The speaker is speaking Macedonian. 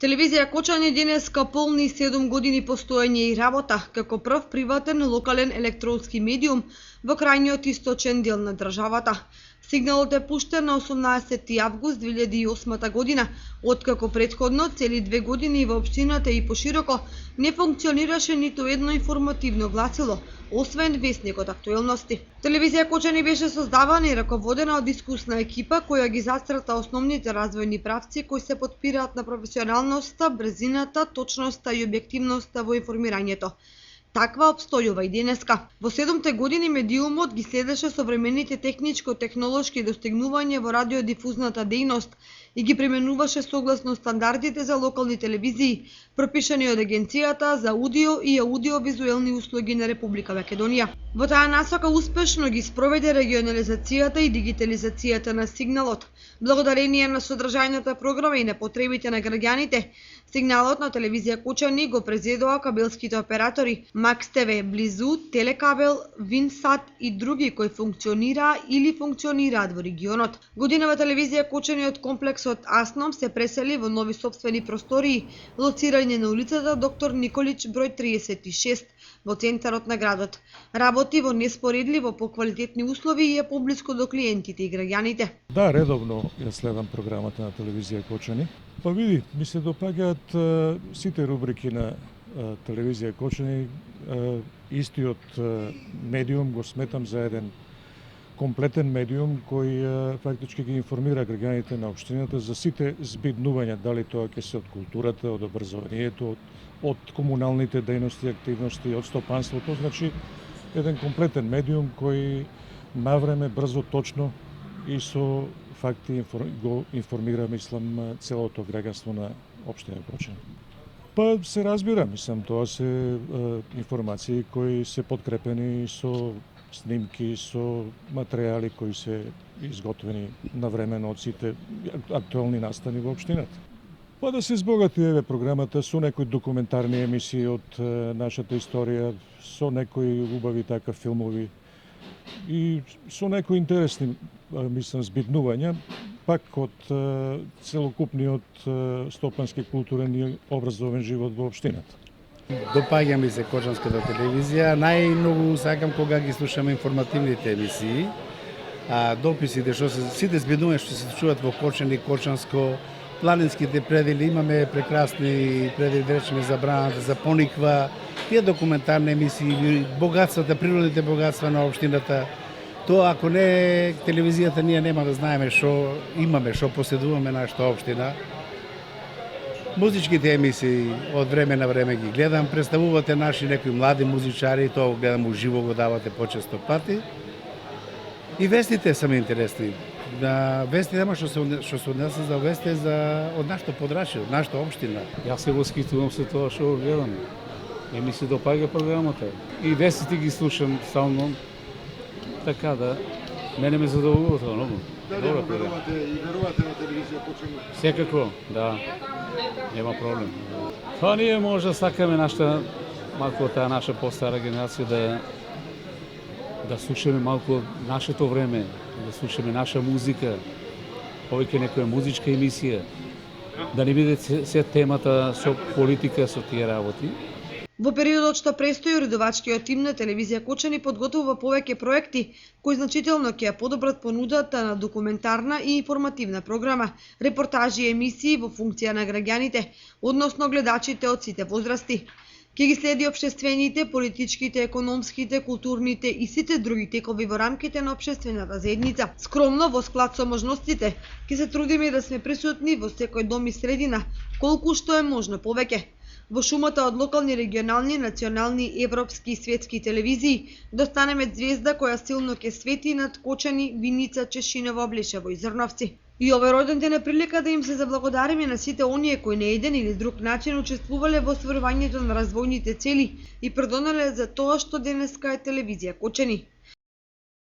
Телевизија Кочани денеска полни 7 години постоење и работа како прв приватен локален електронски медиум во крајниот источен дел на државата. Сигналот е пуштен на 18 август 2008 година, откако претходно цели 2 години во општината и пошироко не функционираше ниту едно информативно гласило, освен весникот Актуелности. Телевизија Кочани беше создавана и раководена од искусна екипа која ги зацрта основните развојни правци кои се потпираат на професионалноста, брзината, точноста и објективноста во информирањето. Таква обстојува и денеска. Во 7 години медиумот ги следеше современите техничко-технолошки достигнувања во радиодифузната дејност и ги применуваше согласно стандардите за локални телевизии, пропишани од Агенцијата за аудио и аудиовизуелни услуги на Република Македонија. Во таа насока успешно ги спроведе регионализацијата и дигитализацијата на сигналот. Благодарение на содржајната програма и на потребите на граѓаните, сигналот на телевизија Кочани го презедоа кабелските оператори Макс ТВ, Близу, Телекабел, Винсат и други кои функционираа или функционираат во регионот. Годинава телевизија Кочани од комплексот Асном се пресели во нови сопствени простории, лоцирање на улицата Доктор Николич број 36 во центарот на градот. Работи во неспоредливо поквалитетни услови и е поблиску до клиентите и граѓаните. Да, редовно ја следам програмата на телевизија Кочани. Па види, ми се допаѓаат сите рубрики на телевизија Кочани. Истиот медиум го сметам за еден комплетен медиум кој фактички ги информира граѓаните на општината за сите збиднувања, дали тоа ќе се од културата, од образованието, од комуналните дејности, активности, од стопанството, значи еден комплетен медиум кој навреме, брзо, точно и со факти го информира, мислам, целото граѓанство на општина Кочани. Па се разбира, мислам, тоа се информации кои се подкрепени со снимки, со материјали кои се изготвени навремено од сите актуелни настани во општината. Па да се збогати еве програмата со некои документарни емисии од нашата историја, со некои убави така филмови и со некои интересни, мислам, збиднувања, пак од целокупниот стопански, културен и образовен живот во општината. Допаѓа ми се Кочанската телевизија, најмногу сакам кога ги слушаме информативните емисии, дописите, сите збиднувања што се чуваат во Кочани, Кочанско, планинските предели, имаме прекрасни предели, да речеме за Браната, за Пониква, тие документарни емисии, богатствата, природните богатства на општината. Тоа ако не телевизијата, ние нема да знаеме што имаме, што поседуваме нашата општина. Музичките емисии од време на време ги гледам, представувате наши некои млади музичари, тоа го гледам уживо, го давате почесто пати. И вестите се ми интересни. Да, вести нема што се однесе за вести од нашето подрачје, од нашата општина. Јас се воскитувам со тоа што гледам. И ми се допаѓа програмата. И вестите ги слушам стално. Така да, мене ме задоволува тоа многу. Дали верувате на телевизија Кочани? Секако, да. Нема проблем. Па ние може сакаме малку таа наша постара генерација да слушаме малку нашето време, да слушаме наша музика, повеќе некоја музичка емисија, да не биде се темата со политика, со тие работи. Во периодот што престои, уредувачкиот тим на телевизија Кочани подготвува повеќе проекти кои значително ќе ја подобрат понудата на документарна и информативна програма, репортажи и емисии во функција на граѓаните, односно гледачите од сите возрасти. Ќе ги следи општествените, политичките, економските, културните и сите други текови во рамките на општествената заедница. Скромно, во склад со можностите, ќе се трудиме да сме присутни во секој дом и средина, колку што е можно повеќе. Во шумата од локални, регионални, национални, европски и светски телевизии, да останеме звезда која силно ќе свети над Кочани, Виница, Чешиново, Блешево и Зрновци. И овој роден ден е прилика да им се заблагодариме на сите оние кои на еден или друг начин учествувале во остварувањето на развојните цели и придонеле за тоа што денеска е телевизија Кочани.